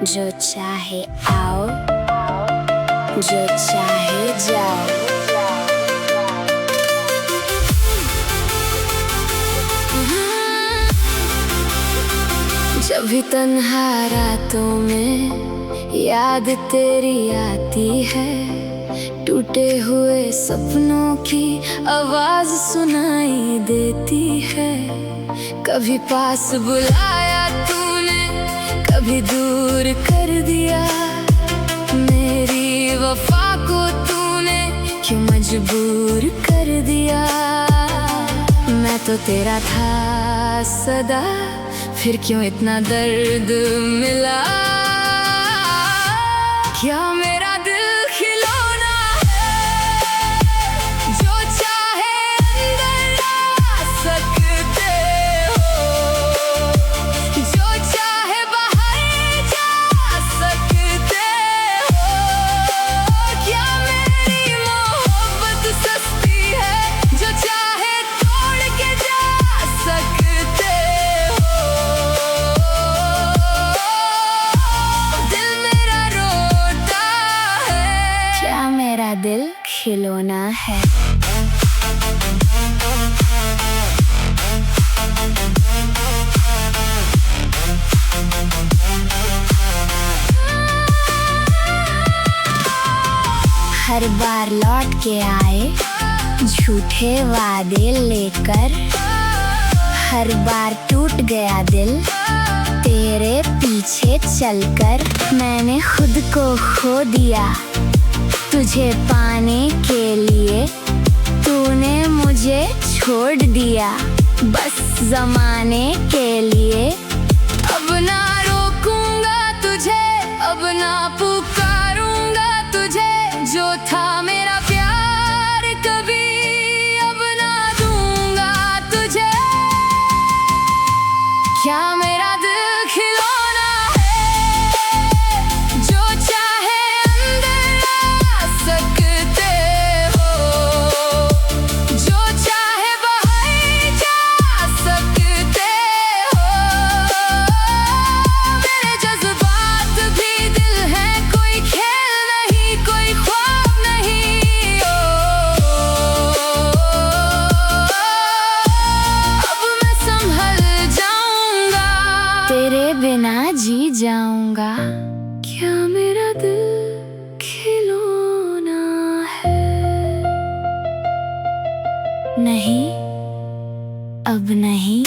जो चाहे आओ, जो चाहे जाओ। जब भी तन्हा रातों में याद तेरी आती है, टूटे हुए सपनों की आवाज सुनाई देती है। कभी पास बुलाया तूने, कभी दूर कर दिया। मेरी वफा को तूने क्यों मजबूर कर दिया। मैं तो तेरा था सदा, फिर क्यों इतना दर्द मिला। क्या मेरा दिल खिलौना है, जो चाहे अंदर आ सकते हो, जो चाहे बाहर जा सकते हो। क्या मेरी मोहब्बत सस्ती है, जो चाहे तोड़ के जा सकते हो। दिल मेरा रोता है, क्या मेरा दिल खिलौना है। हर बार लौट के आए झूठे वादे लेकर, हर बार टूट गया दिल तेरे पीछे चलकर। मैंने खुद को खो दिया तुझे पाने के लिए, तूने मुझे छोड़ दिया बस ज़माने के लिए। अब ना रोकूंगा तुझे, अब ना पुकारूंगा तुझे, जो था मेरा प्यार कभी अब ना दूंगा तुझे। क्या मेरा दिल खिलौना है, जो चाहे अंदर आ सकते हो, जो चाहे बाहर जा सकते हो। मेरे जज्बात भी दिल है, कोई खेल नहीं, कोई ख्वाब नहीं। अब मैं संभल जाऊंगा, तेरे बिना जी जाऊंगा। क्या मेरा दिल खिलौना है? नहीं, अब नहीं।